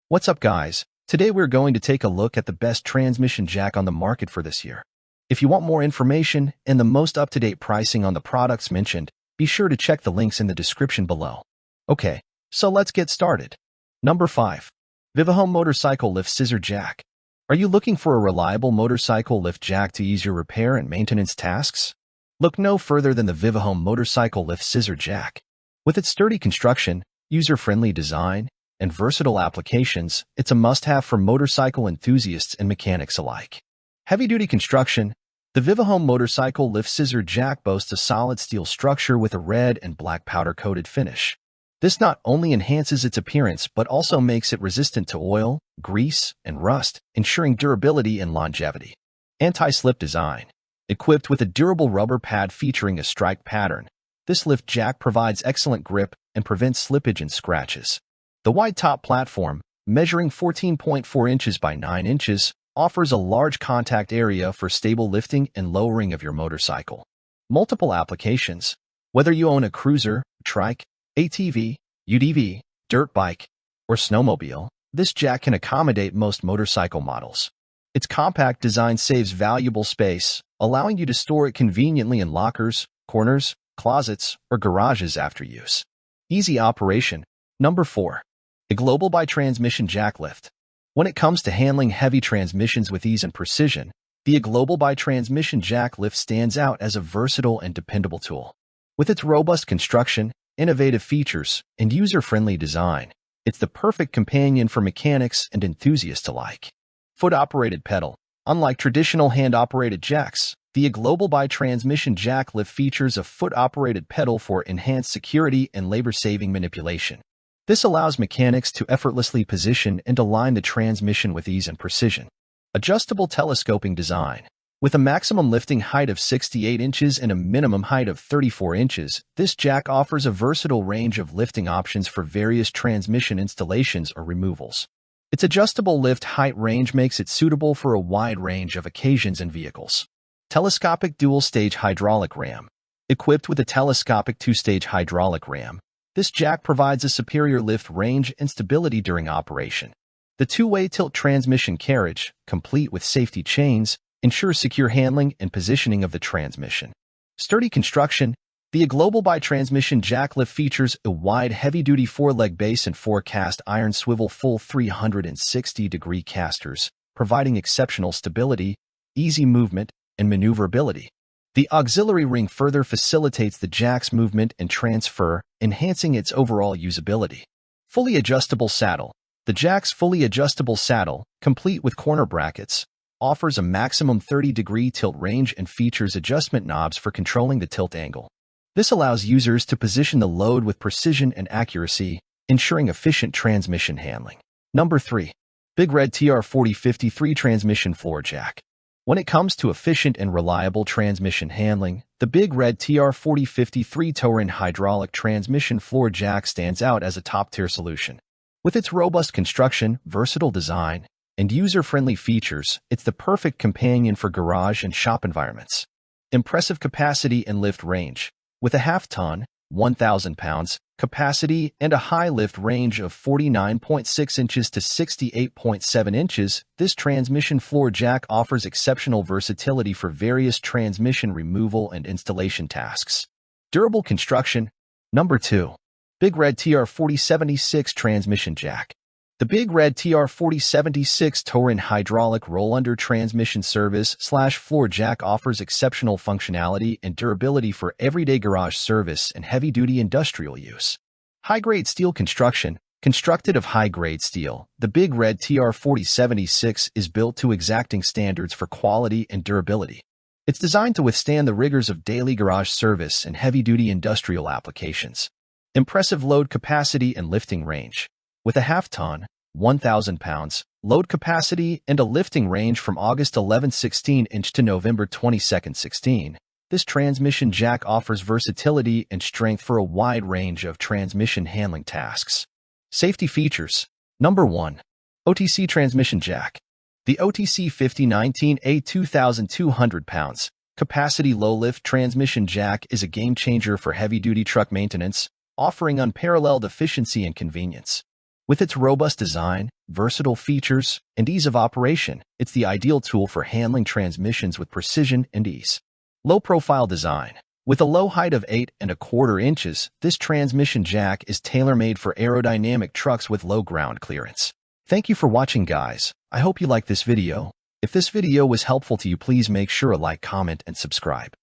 What's up, guys? Today we're going to take a look at the best transmission jack on the market for this year. If you want more information and the most up-to-date pricing on the products mentioned, be sure to check the links in the description below. Okay, so let's get started. Number 5. VIVOHOME Motorcycle Lift Scissor Jack. Are you looking for a reliable motorcycle lift jack to ease your repair and maintenance tasks? Look no further than the VIVOHOME Motorcycle Lift Scissor Jack. With its sturdy construction, user-friendly design, and versatile applications, it's a must-have for motorcycle enthusiasts and mechanics alike. Heavy-duty construction. The VIVOHOME Motorcycle Lift Scissor Jack boasts a solid steel structure with a red and black powder-coated finish. This not only enhances its appearance but also makes it resistant to oil, grease, and rust, ensuring durability and longevity. Anti-slip design. Equipped with a durable rubber pad featuring a striped pattern, this lift jack provides excellent grip and prevents slippage and scratches. The wide-top platform, measuring 14.4 inches by 9 inches, offers a large contact area for stable lifting and lowering of your motorcycle. Multiple applications. Whether you own a cruiser, trike, ATV, UTV, dirt bike, or snowmobile, this jack can accommodate most motorcycle models. Its compact design saves valuable space, allowing you to store it conveniently in lockers, corners, closets, or garages after use. Easy operation. Number 4. Iglobalbuy Transmission Jack Lift. When it comes to handling heavy transmissions with ease and precision, the Iglobalbuy Transmission Jack Lift stands out as a versatile and dependable tool. With its robust construction, innovative features, and user-friendly design, it's the perfect companion for mechanics and enthusiasts alike. Foot-operated pedal. Unlike traditional hand-operated jacks, the Iglobalbuy Transmission Jack Lift features a foot-operated pedal for enhanced security and labor-saving manipulation. This allows mechanics to effortlessly position and align the transmission with ease and precision. Adjustable telescoping design. With a maximum lifting height of 68 inches and a minimum height of 34 inches, this jack offers a versatile range of lifting options for various transmission installations or removals. Its adjustable lift height range makes it suitable for a wide range of occasions and vehicles. Telescopic dual-stage hydraulic ram. Equipped with a telescopic two-stage hydraulic ram, this jack provides a superior lift range and stability during operation. The two-way tilt transmission carriage, complete with safety chains, ensures secure handling and positioning of the transmission. Sturdy construction. The Iglobalbuy Transmission Jack Lift features a wide heavy-duty 4-leg base and 4 cast iron swivel full 360-degree casters, providing exceptional stability, easy movement, and maneuverability. The auxiliary ring further facilitates the jack's movement and transfer, enhancing its overall usability. Fully adjustable saddle. The jack's fully adjustable saddle, complete with corner brackets, offers a maximum 30-degree tilt range and features adjustment knobs for controlling the tilt angle. This allows users to position the load with precision and accuracy, ensuring efficient transmission handling. Number 3. Big Red TR4053 Transmission Floor Jack. When it comes to efficient and reliable transmission handling, the Big Red TR4053 Torin hydraulic transmission floor jack stands out as a top-tier solution. With its robust construction, versatile design, and user-friendly features, it's the perfect companion for garage and shop environments. Impressive capacity and lift range. With a half-ton, 1,000 pounds, capacity and a high lift range of 49.6 inches to 68.7 inches, this transmission floor jack offers exceptional versatility for various transmission removal and installation tasks. Durable construction. Number 2. Big Red TR476 Transmission Jack. The Big Red TR476 Torin hydraulic roll-under transmission service/floor jack offers exceptional functionality and durability for everyday garage service and heavy-duty industrial use. High-grade steel construction. Constructed of high-grade steel, the Big Red TR476 is built to exacting standards for quality and durability. It's designed to withstand the rigors of daily garage service and heavy-duty industrial applications. Impressive load capacity and lifting range. With a half-ton, 1,000 pounds, load capacity and a lifting range from August 11, 16-inch to November 22, 16, this transmission jack offers versatility and strength for a wide range of transmission handling tasks. Safety features. Number 1. OTC Transmission Jack. The OTC 5019A 2,200 pounds, capacity low-lift transmission jack is a game-changer for heavy-duty truck maintenance, offering unparalleled efficiency and convenience. With its robust design, versatile features, and ease of operation, it's the ideal tool for handling transmissions with precision and ease. Low-profile design. With a low height of 8¼ inches, this transmission jack is tailor-made for aerodynamic trucks with low ground clearance. Thank you for watching, guys. I hope you liked this video. If this video was helpful to you, please make sure to like, comment, and subscribe.